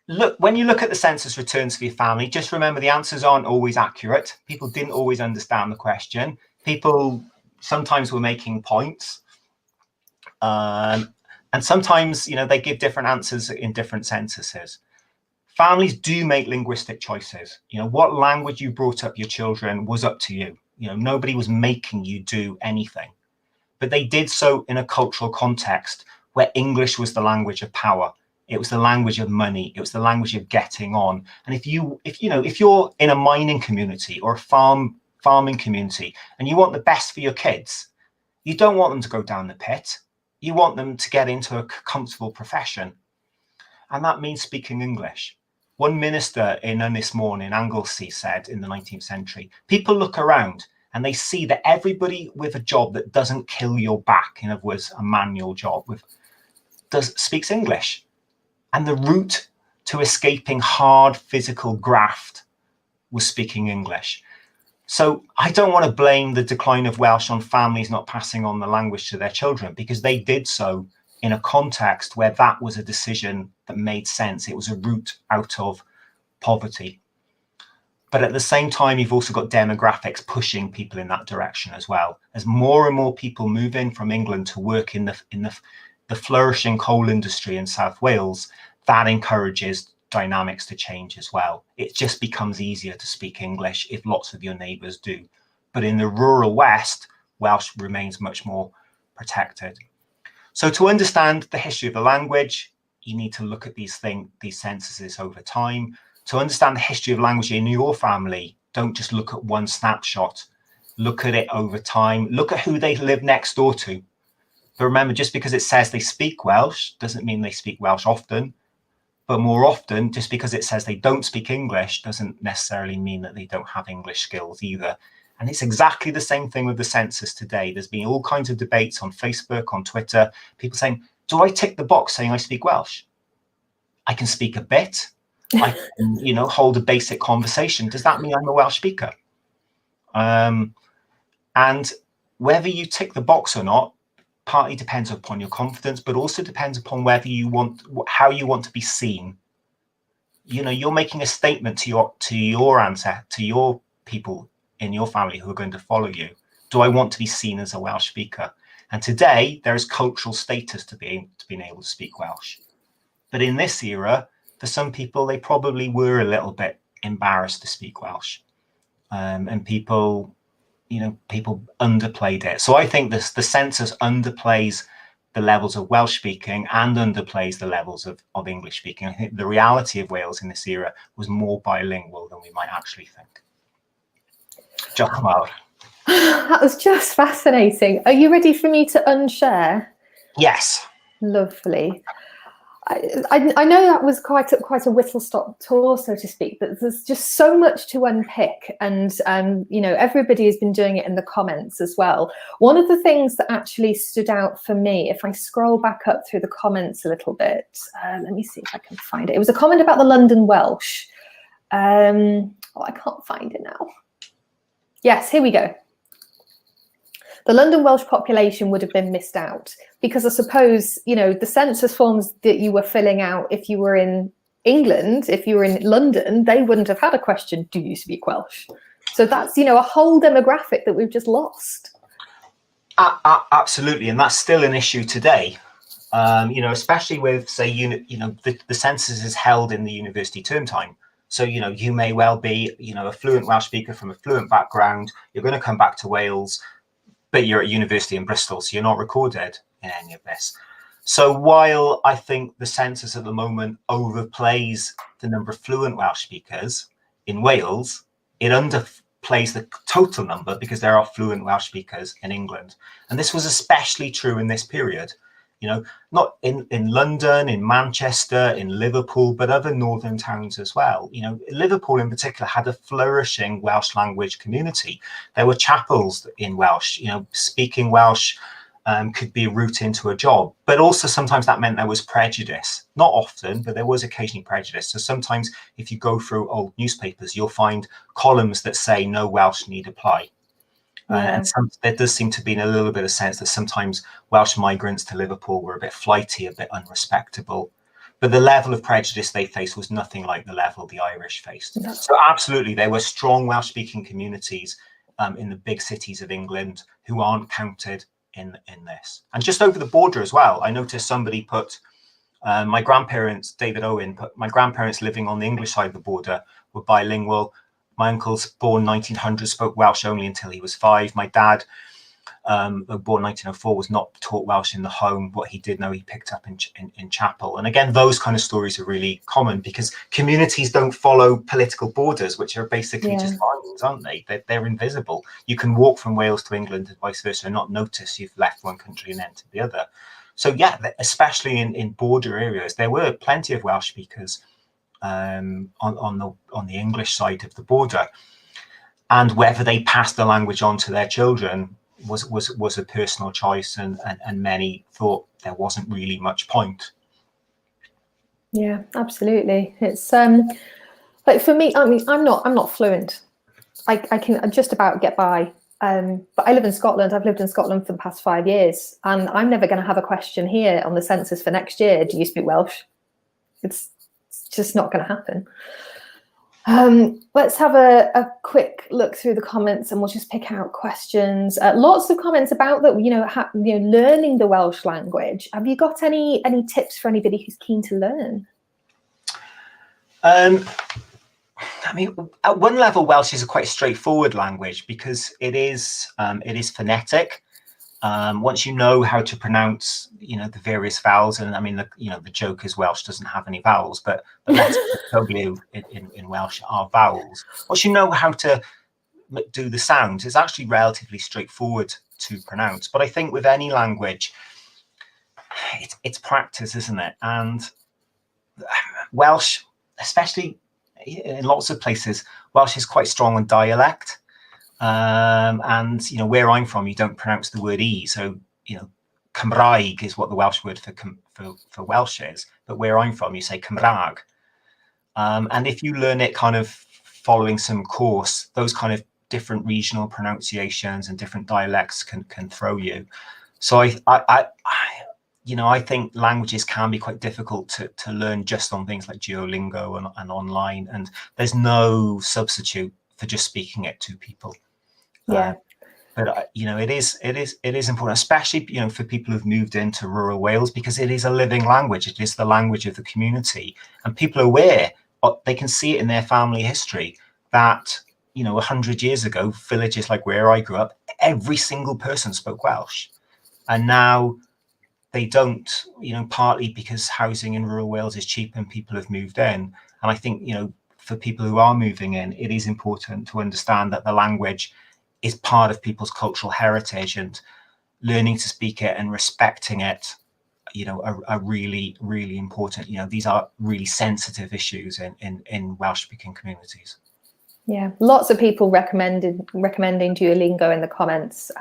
Look, when you look at the census returns for your family, just remember the answers aren't always accurate. People didn't always understand the question. People sometimes were making points. And sometimes, you know, they give different answers in different censuses. Families do make linguistic choices. You know, what language you brought up your children was up to you. You know, nobody was making you do anything. But they did so in a cultural context where English was the language of power. It was the language of money. It was the language of getting on. And if you're in a mining community or a farming community and you want the best for your kids, you don't want them to go down the pit. You want them to get into a comfortable profession. And that means speaking English. One minister in Ynys in Anglesey said in the 19th century, people look around and they see that everybody with a job that doesn't kill your back, in other words, a manual job, speaks English. And the route to escaping hard physical graft was speaking English. So I don't want to blame the decline of Welsh on families not passing on the language to their children, because they did so in a context where that was a decision that made sense. It was a route out of poverty. But at the same time, you've also got demographics pushing people in that direction as well. As more and more people move in from England to work in the flourishing coal industry in South Wales, that encourages dynamics to change as well. It just becomes easier to speak English if lots of your neighbours do. But in the rural West, Welsh remains much more protected. So to understand the history of the language, you need to look at these censuses over time. To understand the history of language in your family, don't just look at one snapshot. Look at it over time. Look at who they live next door to. But remember, just because it says they speak Welsh doesn't mean they speak Welsh often. But more often, just because it says they don't speak English doesn't necessarily mean that they don't have English skills either. And it's exactly the same thing with the census today. There's been all kinds of debates on Facebook, on Twitter, people saying, do I tick the box saying I speak Welsh? I can speak a bit. I can, you know, hold a basic conversation. Does that mean I'm a Welsh speaker? And whether you tick the box or not, partly depends upon your confidence, but also depends upon whether how you want to be seen. You know, you're making a statement to your people in your family who are going to follow you. Do I want to be seen as a Welsh speaker? And today there is cultural status to being able to speak Welsh. But in this era, for some people, they probably were a little bit embarrassed to speak Welsh. and people underplayed it. So I think the census underplays the levels of Welsh speaking and underplays the levels of English speaking. I think the reality of Wales in this era was more bilingual than we might actually think. Diolch yn fawr. That was just fascinating. Are you ready for me to unshare? Yes. Lovely. I know that was quite a whistle-stop tour, so to speak, but there's just so much to unpick, and everybody has been doing it in the comments as well. One of the things that actually stood out for me, if I scroll back up through the comments a little bit, let me see if I can find it. It was a comment about the London Welsh. I can't find it now. Yes, here we go. The London Welsh population would have been missed out, because I suppose, the census forms that you were filling out, if you were in England, if you were in London, they wouldn't have had a question, do you speak Welsh? So that's, a whole demographic that we've just lost. Absolutely, and that's still an issue today. Especially with, say, the census is held in the university term time. So, you may well be, a fluent Welsh speaker from a fluent background. You're going to come back to Wales, but you're at university in Bristol, so you're not recorded in any of this. So while I think the census at the moment overplays the number of fluent Welsh speakers in Wales, it underplays the total number because there are fluent Welsh speakers in England. And this was especially true in this period. Not in London, in Manchester, in Liverpool, but other northern towns as well. Liverpool in particular had a flourishing Welsh language community. There were chapels in Welsh. Speaking Welsh could be a route into a job, but also sometimes that meant there was prejudice. Not often, but there was occasionally prejudice. So sometimes if you go through old newspapers, you'll find columns that say no Welsh need apply. And there does seem to be a little bit of sense that sometimes Welsh migrants to Liverpool were a bit flighty, a bit unrespectable. But the level of prejudice they faced was nothing like the level the Irish faced. So absolutely, there were strong Welsh-speaking communities in the big cities of England who aren't counted in this. And just over the border as well, I noticed somebody put, my grandparents, David Owen, put my grandparents living on the English side of the border were bilingual. My uncle's born 1900, spoke Welsh only until he was 5. My dad, born 1904, was not taught Welsh in the home. What he did know, he picked up in chapel. And again, those kind of stories are really common because communities don't follow political borders, which are basically just lines, aren't they? They're invisible. You can walk from Wales to England and vice versa and not notice you've left one country and entered the other. So yeah, especially in border areas, there were plenty of Welsh speakers on the English side of the border, and whether they passed the language on to their children was a personal choice, and many thought there wasn't really much point. Yeah, absolutely. It's like for me, I mean, I'm not fluent. I can just about get by. But I live in Scotland. I've lived in Scotland for the past 5 years, and I'm never going to have a question here on the census for next year. Do you speak Welsh? It's just not going to happen. Let's have a quick look through the comments, and we'll just pick out questions. Lots of comments about that. Learning the Welsh language. Have you got any tips for anybody who's keen to learn? I mean, at one level, Welsh is a quite straightforward language because it is phonetic. Once you know how to pronounce, the various vowels, and I mean, the joke is Welsh doesn't have any vowels, but the letters W in Welsh are vowels. Once you know how to do the sounds, it's actually relatively straightforward to pronounce. But I think with any language, it's practice, isn't it? And Welsh, especially in lots of places, Welsh is quite strong on dialect. And where I'm from, you don't pronounce the word E, so Cymraeg is what the Welsh word for Welsh is, but where I'm from, you say Cymraeg. And if you learn it kind of following some course, those kind of different regional pronunciations and different dialects can throw you. So I think languages can be quite difficult to learn just on things like Duolingo and online, and there's no substitute for just speaking it to people. Yeah. But it is important, especially for people who've moved into rural Wales, because it is a living language. It is the language of the community, and people are aware. They can see it in their family history that 100 years ago, villages like where I grew up, every single person spoke Welsh. And now they don't, partly because housing in rural Wales is cheap and people have moved in. And I think, for people who are moving in, it is important to understand that the language is part of people's cultural heritage, and learning to speak it and respecting it, are really, really important. These are really sensitive issues in Welsh speaking communities. Yeah, lots of people recommending Duolingo in the comments.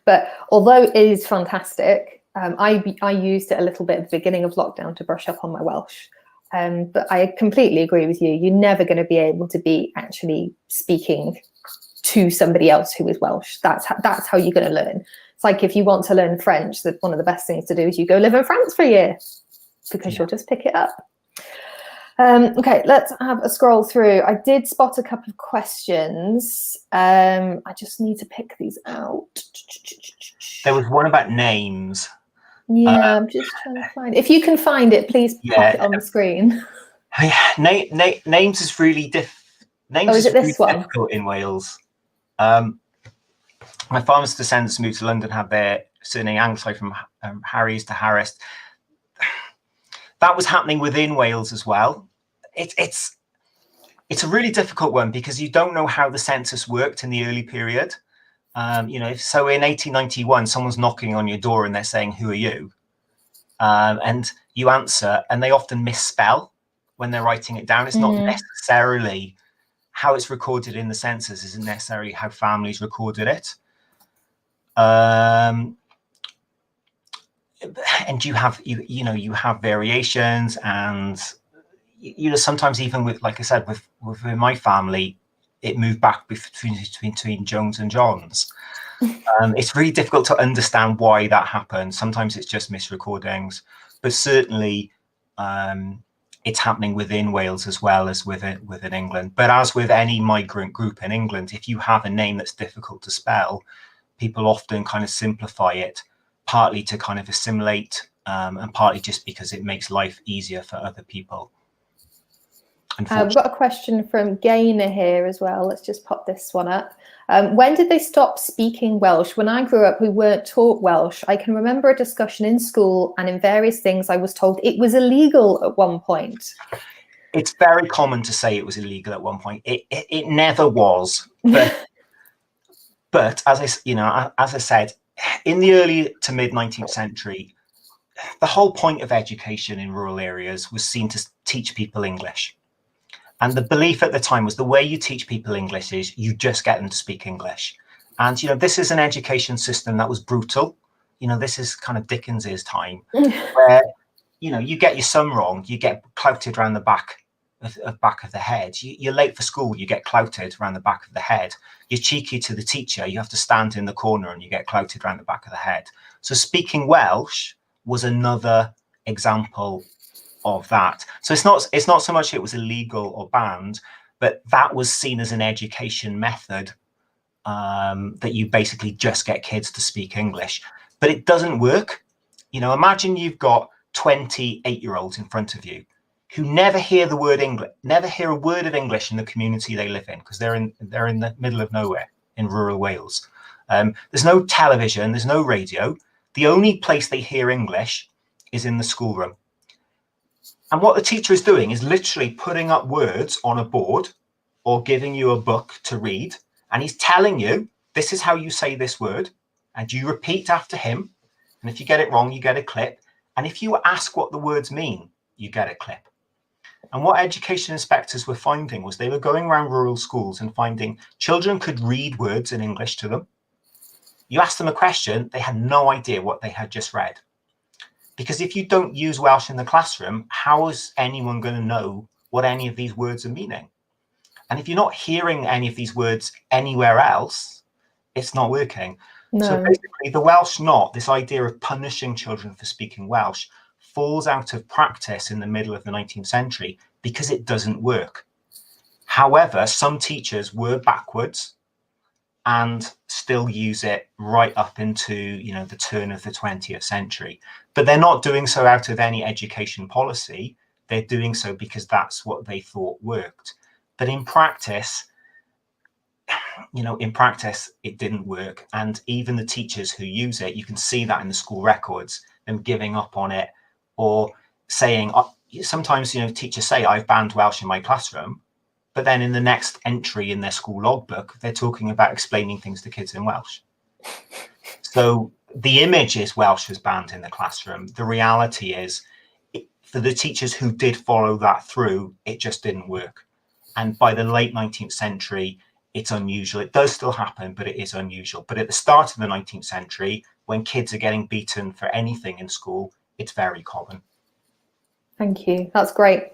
But although it is fantastic, I used it a little bit at the beginning of lockdown to brush up on my Welsh. But I completely agree with you. You're never going to be able to be actually speaking to somebody else who is Welsh. That's how you're going to learn. It's like if you want to learn French, that one of the best things to do is you go live in France for a year, because you'll just pick it up. Okay, let's have a scroll through. I did spot a couple of questions. I just need to pick these out. There was one about names. Yeah, I'm just trying to find it. If you can find it, please pop it on the screen. Names is really names is it this one? difficult in Wales. My father's descendants moved to London, had their surname anglicised from Harris to Harris. That was happening within Wales as well. It's a really difficult one because you don't know how the census worked in the early period. So in 1891, someone's knocking on your door and they're saying, "Who are you?" And you answer, and they often misspell when they're writing it down. It's not necessarily how it's recorded in the census, isn't necessarily how families recorded it. And you have variations, and sometimes even with, like I said, within my family, it moved back between Jones and Johns. It's really difficult to understand why that happened. Sometimes it's just misrecordings, but certainly it's happening within Wales as well as within England. But as with any migrant group in England, if you have a name that's difficult to spell, people often kind of simplify it, partly to kind of assimilate, and partly just because it makes life easier for other people. We've got a question from Gaynor here as well. Let's just pop this one up. When did they stop speaking Welsh? When I grew up, we weren't taught Welsh. I can remember a discussion in school, and in various things I was told it was illegal at one point. It's very common to say it was illegal at one point. It never was. But as I said, in the early to mid 19th century, the whole point of education in rural areas was seen to teach people English. And the belief at the time was the way you teach people English is you just get them to speak English. And, this is an education system that was brutal. This is kind of Dickens's time where, you get your sum wrong, you get clouted around the back of the head. You're late for school, you get clouted around the back of the head. You're cheeky to the teacher, you have to stand in the corner and you get clouted around the back of the head. So speaking Welsh was another example of that. So it's not so much it was illegal or banned, but that was seen as an education method, that you basically just get kids to speak English. But it doesn't work. Imagine you've got 20 8-year-olds in front of you who never hear the word English, never hear a word of English in the community they live in, because they're in the middle of nowhere in rural Wales. There's no television, there's no radio. The only place they hear English is in the schoolroom. And what the teacher is doing is literally putting up words on a board or giving you a book to read. And he's telling you, this is how you say this word. And you repeat after him. And if you get it wrong, you get a clip. And if you ask what the words mean, you get a clip. And what education inspectors were finding was they were going around rural schools and finding children could read words in English to them. You asked them a question, they had no idea what they had just read. Because if you don't use Welsh in the classroom, how is anyone going to know what any of these words are meaning? And if you're not hearing any of these words anywhere else, it's not working. No. So basically the Welsh Not, this idea of punishing children for speaking Welsh, falls out of practice in the middle of the 19th century because it doesn't work. However, some teachers were backwards and still use it right up into the turn of the 20th century. But they're not doing so out of any education policy. They're doing so because that's what they thought worked. But in practice, in practice, it didn't work. And even the teachers who use it, you can see that in the school records, them giving up on it, or saying, sometimes, teachers say, I've banned Welsh in my classroom, but then in the next entry in their school logbook, they're talking about explaining things to kids in Welsh. So the image is Welsh was banned in the classroom. The reality is, for the teachers who did follow that through, it just didn't work. And by the late 19th century, it's unusual. It does still happen, but it is unusual. But at the start of the 19th century, when kids are getting beaten for anything in school, it's very common. Thank you. That's great.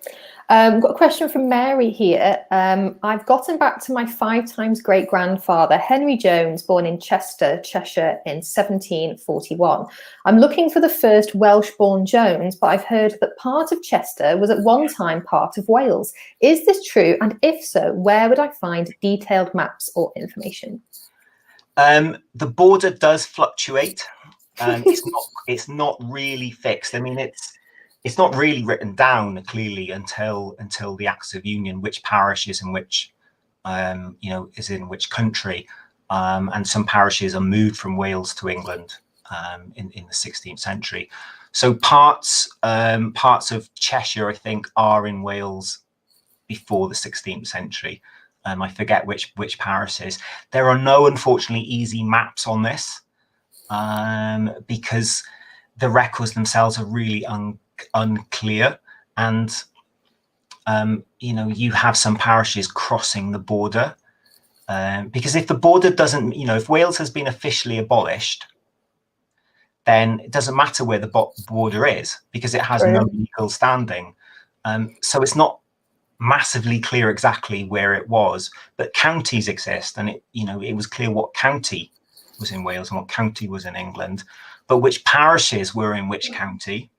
Got a question from Mary here. I've gotten back to my 5 times great-grandfather, Henry Jones, born in Chester, Cheshire in 1741. I'm looking for the first Welsh-born Jones, but I've heard that part of Chester was at one time part of Wales. Is this true? And if so, where would I find detailed maps or information? The border does fluctuate. It's not really fixed. I mean, it's not really written down clearly until the Acts of Union, which parish is in which, is in which country. And some parishes are moved from Wales to England in the 16th century. So parts of Cheshire, I think, are in Wales before the 16th century. I forget which parishes. There are no, unfortunately, easy maps on this because the records themselves are really unclear, and you have some parishes crossing the border, because if the border doesn't, if Wales has been officially abolished, then it doesn't matter where the border is because it has no legal standing. So it's not massively clear exactly where it was, but counties exist, and it was clear what county was in Wales and what county was in England, but which parishes were in which county,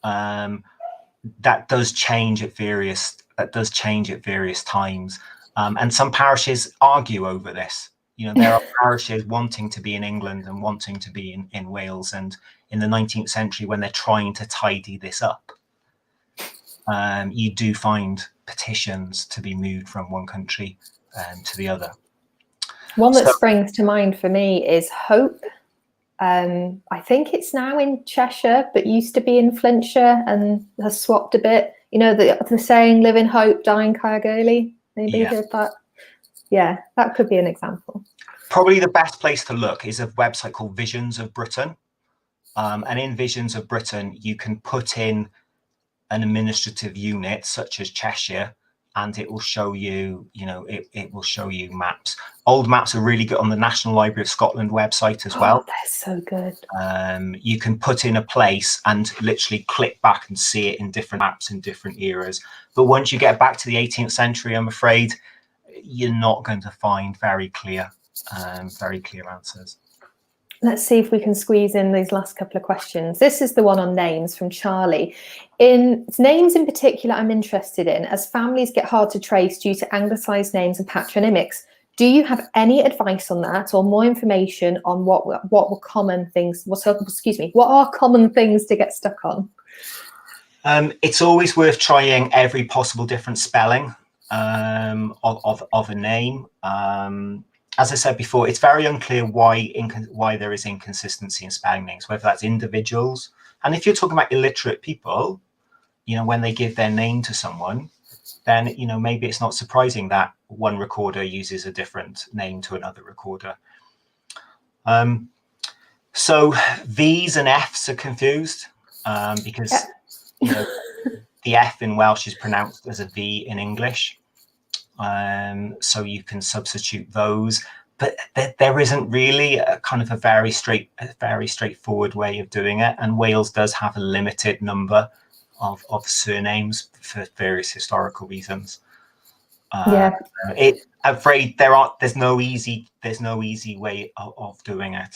that does change at various times, and some parishes argue over this. There are parishes wanting to be in England and wanting to be in Wales, and in the 19th century, when they're trying to tidy this up, you do find petitions to be moved from one country to the other. One that springs to mind for me is Hope. I think it's now in Cheshire, but used to be in Flintshire and has swapped a bit. The saying, live in hope, die in Caergurley. Anybody heard that? Yeah, that could be an example. Probably the best place to look is a website called Visions of Britain. And in Visions of Britain, you can put in an administrative unit such as Cheshire, and it will show you, it will show you maps. Old maps are really good on the National Library of Scotland website as well. They're so good. You can put in a place and literally click back and see it in different maps in different eras. But once you get back to the 18th century, I'm afraid you're not going to find very clear answers. Let's see if we can squeeze in these last couple of questions. This is the one on names from Charlie. In names in particular, I'm interested in, as families get hard to trace due to anglicised names and patronymics. Do you have any advice on that, or more information on what are common things to get stuck on? It's always worth trying every possible different spelling of a name. As I said before, it's very unclear why there is inconsistency in spelling names, whether that's individuals. And if you're talking about illiterate people, when they give their name to someone, then, maybe it's not surprising that one recorder uses a different name to another recorder. So V's and F's are confused because, the F in Welsh is pronounced as a V in English. So you can substitute those, but there isn't really a kind of a very straightforward way of doing it. And Wales does have a limited number of surnames for various historical reasons. I'm afraid there's no easy way of doing it.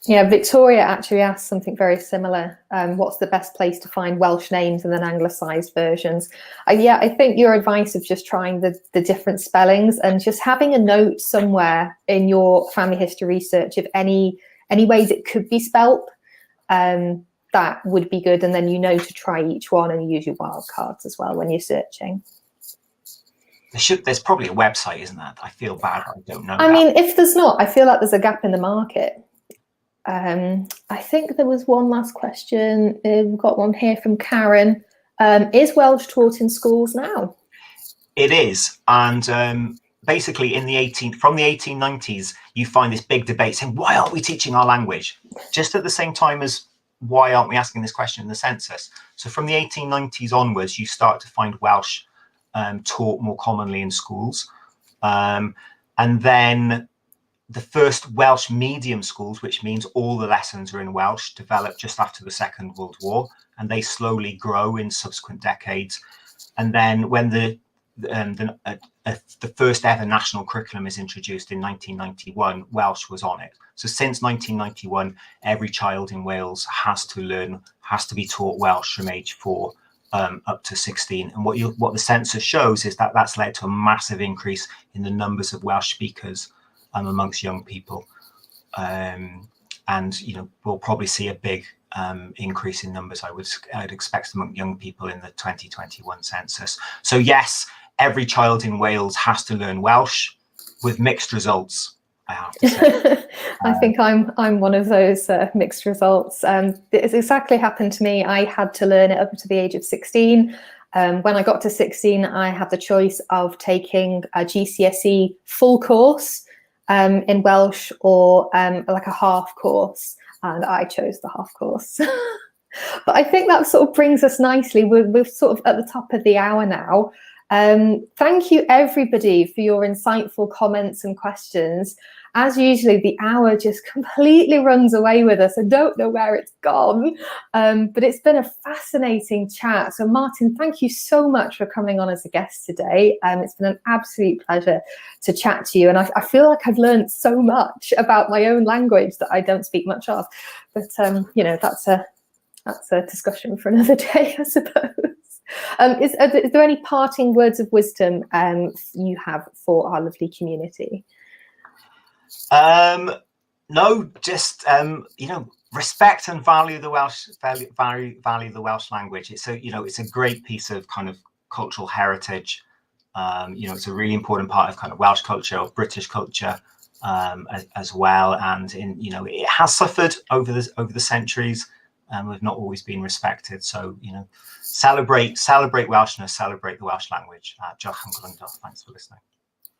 Yeah, Victoria actually asked something very similar. What's the best place to find Welsh names and then anglicised versions? I think your advice of just trying the different spellings and just having a note somewhere in your family history research of any ways it could be spelt, that would be good. And then to try each one and use your wildcards as well when you're searching. There's probably a website, isn't there? I feel bad. I don't know. I mean, if there's not, I feel like there's a gap in the market. I think there was one last question. We've got one here from Karen. Is Welsh taught in schools now? It is, and basically from the 1890s, you find this big debate saying, why aren't we teaching our language? Just at the same time as why aren't we asking this question in the census? So from the 1890s onwards, you start to find Welsh taught more commonly in schools. And then the first Welsh medium schools, which means all the lessons are in Welsh, developed just after the Second World War, and they slowly grow in subsequent decades. And then when the first ever national curriculum is introduced in 1991, Welsh was on it. So since 1991, every child in Wales has to be taught Welsh from age 4 up to 16. And what the census shows is that that's led to a massive increase in the numbers of Welsh speakers amongst young people. And we'll probably see a big increase in numbers, I'd expect, among young people in the 2021 census. So yes, every child in Wales has to learn Welsh, with mixed results, I have to say. I think I'm one of those mixed results. It's exactly happened to me. I had to learn it up to the age of 16. When I got to 16, I had the choice of taking a GCSE full course in Welsh or like a half course, and I chose the half course. But I think that sort of brings us nicely. We're sort of at the top of the hour now. Thank you everybody for your insightful comments and questions. As usually, the hour just completely runs away with us. I don't know where it's gone, but it's been a fascinating chat. So Martin, thank you so much for coming on as a guest today. It's been an absolute pleasure to chat to you. And I feel like I've learned so much about my own language that I don't speak much of. But, that's a discussion for another day, I suppose. Is there any parting words of wisdom you have for our lovely community? No, just respect and value the Welsh, value the Welsh language. It's a great piece of kind of cultural heritage. It's a really important part of kind of Welsh culture or British culture as well. And it has suffered over the centuries. We've not always been respected. So celebrate Welshness, celebrate the Welsh language. Diolch yn fawr. Thanks for listening.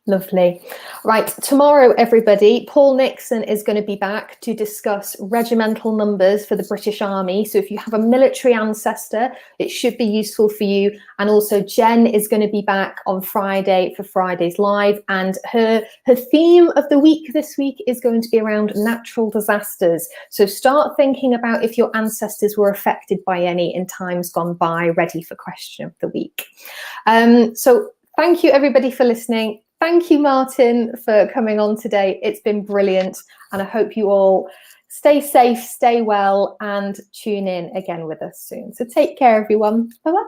Lovely. Right, tomorrow, everybody, Paul Nixon is going to be back to discuss regimental numbers for the British Army. So if you have a military ancestor, it should be useful for you. And also Jen is going to be back on Friday for Friday's Live. And her theme of the week this week is going to be around natural disasters. So start thinking about if your ancestors were affected by any in times gone by, ready for question of the week. So thank you, everybody, for listening. Thank you, Martin, for coming on today. It's been brilliant. And I hope you all stay safe, stay well, and tune in again with us soon. So take care, everyone. Bye-bye.